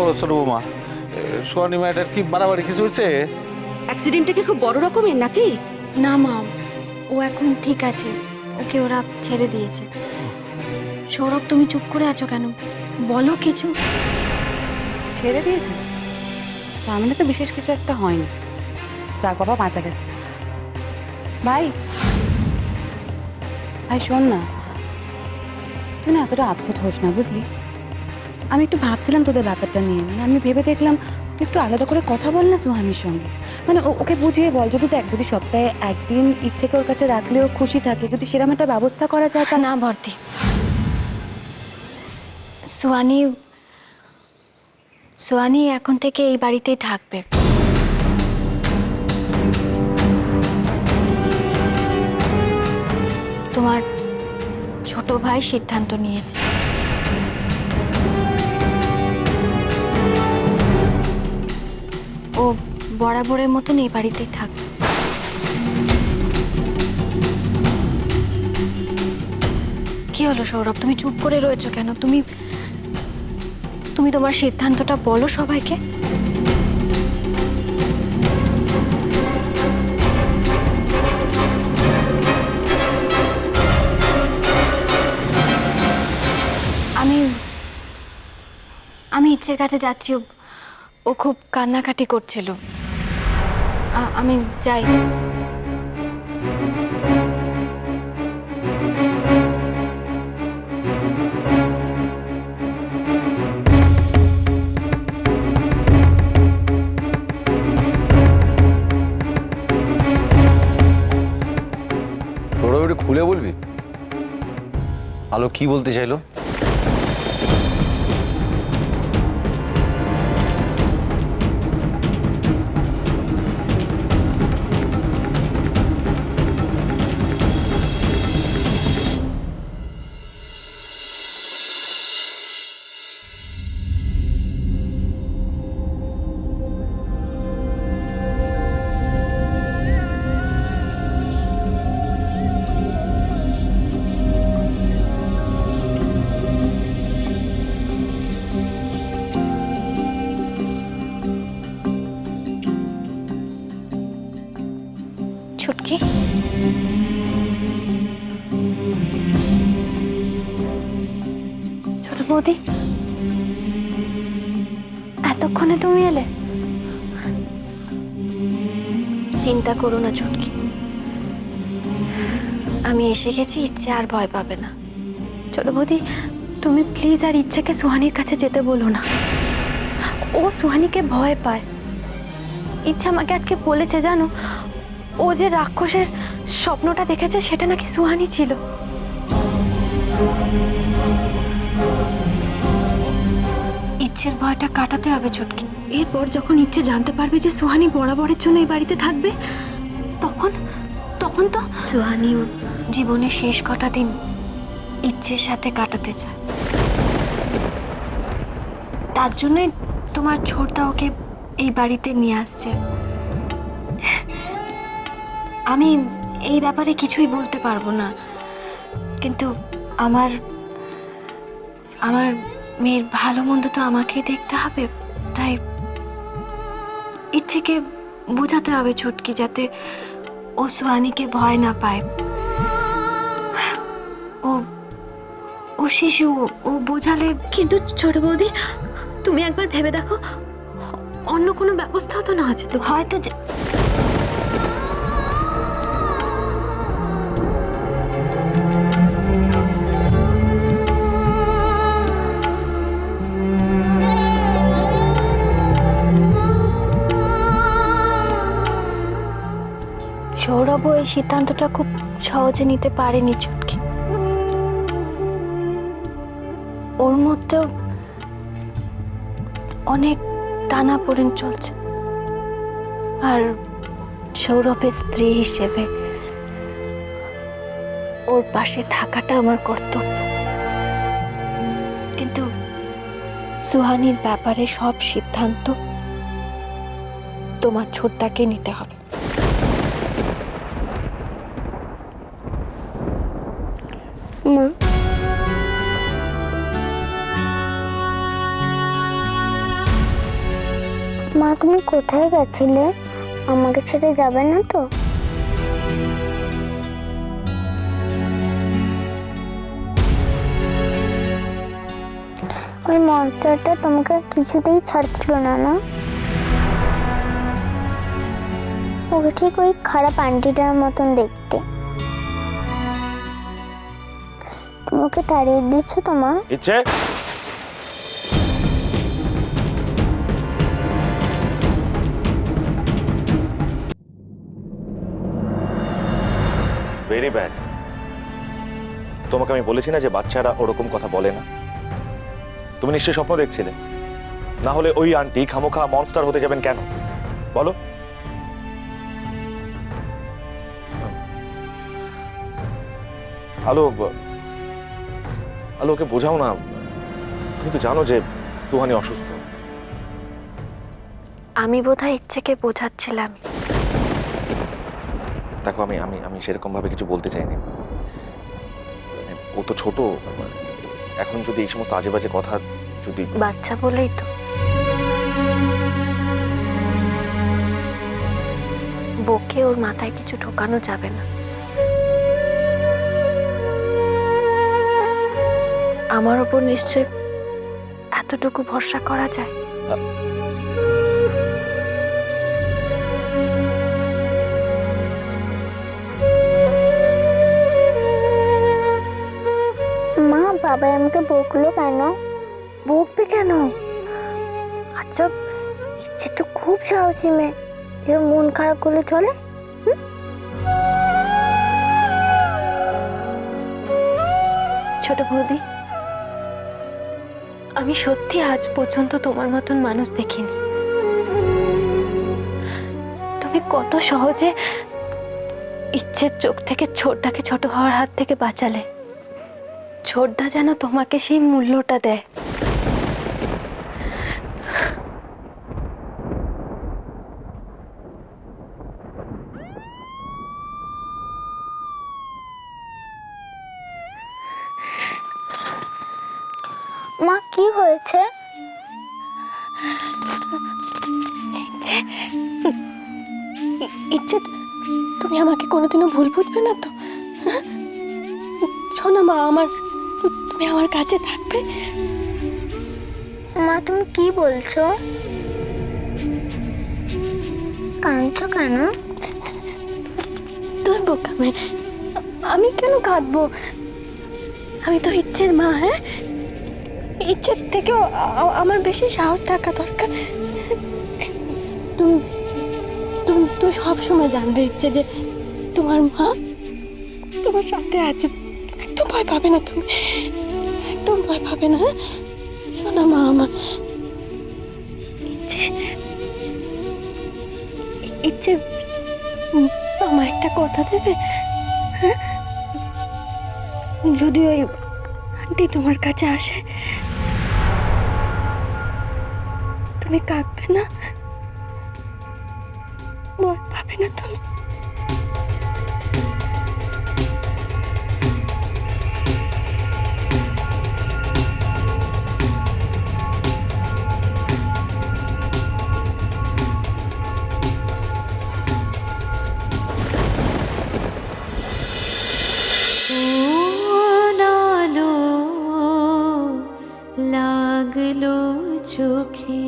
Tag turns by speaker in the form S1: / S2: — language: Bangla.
S1: ও ছোট বৌমা, সোহানি মায়ের কি বাড়াবাড়ি কিছু হয়েছে?
S2: অ্যাক্সিডেন্টটা কি খুব বড় রকমের নাকি?
S3: না মা, ও এখন ঠিক আছে, ওকে ওরা ছেড়ে দিয়েছে। সৌরভ, তুমি চুপ করে আছো কেন? বলো কিছু।
S4: ছেড়ে দিয়েছে? তার মানে তো বিশেষ কিছু একটা হয়নি। যাক বাবা, বাঁচা গেছে। ভাই ভাই শোন না, তুই না এতটা আপসেট হোস না, বুঝলি? আমি একটু ভাবছিলাম তোদের ব্যাপারটা নিয়ে, মানে আমি ভেবে দেখলাম তুই একটু আলাদা করে কথা বল না সোহানির সঙ্গে। মানে ওকে বুঝিয়ে বল, যদি সপ্তাহে একদিন ইচ্ছেকে ওর কাছে রাখলেও খুশি থাকে, যদি সেরকম একটা ব্যবস্থা করা যায় তা।
S3: না ভর্তি, সোহানি সোহানি এখন থেকে এই বাড়িতেই থাকবে। তোমার ছোট ভাই সিদ্ধান্ত নিয়েছে। ও বরাবরের মতন এই বাড়িতেই থাকবে। কি হলো সৌরভ, তুমি চুপ করে রয়েছো কেন? তুমি তোমার সিদ্ধান্তটা বলো সবাইকে। আমি ইচ্ছের কাছে যাচ্ছি, ও খুব কান্নাকাটি করছিল। আমি যাই।
S5: সৌরভ, একটু খুলে বলবি আলো কি বলতে চাইলো?
S3: ছুটকি, ছোট বৌদি, এতক্ষণে তুমি এলে? চিন্তা করো না ছুটকি, আমি এসে গেছি, ইচ্ছে আর ভয় পাবে না।
S4: ছোট বৌদি, তুমি প্লিজ আর ইচ্ছেকে সোহানির কাছে যেতে বলো না। ও সোহানিকে ভয় পায়। ইচ্ছা আমাকে আজকে বলেছে, জানো, ও যে রাক্ষসের স্বপ্নটা দেখেছে সেটা নাকি সোহানি ছিল।
S3: ইচ্ছের ভয়টা কাটাতে হবে ছুটকি।
S4: এরপর যখন ইচ্ছে জানতে পারবে যে সোহানি বরাবরের জন্য এই বাড়িতে থাকবে, তখন তখন তো
S3: সুহানি ওর জীবনের শেষ কটা দিন ইচ্ছের সাথে কাটাতে চায়। তার জন্যই তোমার ছোটদা ওকে এই বাড়িতে নিয়ে আসছে। আমি এই ব্যাপারে কিছুই বলতে পারবো না, কিন্তু আমার আমার মেয়ের ভালো মন্দ তো আমাকেই দেখতে হবে। তাই ইচ্ছেকে বোঝাতে হবে ছুটকি, যাতে ও সুহানিকে ভয় না পায়। ও শিশু, ও বোঝালে।
S4: কিন্তু ছোট বৌদি, তুমি একবার ভেবে দেখো, অন্য কোনো ব্যবস্থাও তো না আছে তো।
S3: হয়তো সৌরভ এই সিদ্ধান্তটা খুব সহজে নিতে পারেনি ছুটকি। ওর মধ্যেও অনেক টানাপোড়েন চলছে, আর সৌরভের স্ত্রী হিসেবে ওর পাশে থাকাটা আমার কর্তব্য। কিন্তু সুহানির ব্যাপারে সব সিদ্ধান্ত তোমার ছোটটাকে নিতে হবে।
S6: মা, মা তুমি কোথায় গেছিলে? আমাকে ছেড়ে যাবে না তো? ওই মনস্টারটা তোমাকে কিছুতেই ছাড়ছিল না, না? ওকে ঠিক ওই খারাপ আন্টিটার মতন দেখতে। তুমি ওকে তাড়িয়ে দিচ্ছ তোমার?
S7: ইচ্ছে ভেরি ব্যাড। তোমাকে আমি বলেছি না যে বাচ্চারা ওরকম কথা বলে না। তুমি নিশ্চয়ই স্বপ্ন দেখছিলে, না হলে ওই আন্টি খামোখা মনস্টার হতে যাবেন কেন বলো? আলো আলো ওকে বোঝাও না। তুমি তো জানো যে সুহানি অসুস্থ।
S3: আমি বোধহয় ইচ্ছেকে বোঝাচ্ছিলাম।
S7: দেখো আমি আমি আমি সেরকম ভাবে কিছু বলতে চাইনি। মানে ও তো ছোট, এখন যদি এই সমস্ত আজে বাজে কথা যদি
S3: বাচ্চা বলেই তো। বকে ওর মাথায় কিছু ঢোকানো যাবে না। আমার ওপর নিশ্চয় এতটুকু ভরসা করা যায়।
S6: মা বাবা আমাকে বকলো কেন?
S3: বকবে কেন?
S6: আচ্ছা, ইচ্ছে তো খুব সাহসী মেয়ে, এর মন খারাপ করলে চলে?
S3: ছোট বৌদি, আমি সত্যি আজ পর্যন্ত তোমার মতন মানুষ দেখিনি। তুমি কত সহজে ইচ্ছের চোখ থেকে ছোটদাকে ছোট হওয়ার হাত থেকে বাঁচালে। ছোটদা যেন তোমাকে সেই মূল্যটা দেয়।
S6: মা কি হয়েছে?
S3: ইচ্ছে, তুমি আমাকে কোনোদিনও ভুল বুঝবে না তো? শোনো মা, তুমি আমার কাছে থাকবে।
S6: মা তুমি কি বলছো? কাঁদছো কেন?
S3: তোর বোকা মেয়ে, আমি কেন কাঁদবো? আমি তো ইচ্ছের মা। হ্যাঁ, ইচ্ছের থেকেও আমার বেশি সাহস থাকা দরকার। তুমি তুমি তুমি সবসময় জানবে ইচ্ছে যে তোমার মা তোমার সাথে আছে। একদম ভয় পাবে না তুমি, একদম ভয় পাবে না। হ্যাঁ, শোনো মা আমার। ইচ্ছে ইচ্ছে আমার একটা কথা দেবে? হ্যাঁ, যদি ওই আন্টি তোমার কাছে আসে, তুমি কাঁদবে না? ভয় পাবে না তুমি? লাগলো চোখে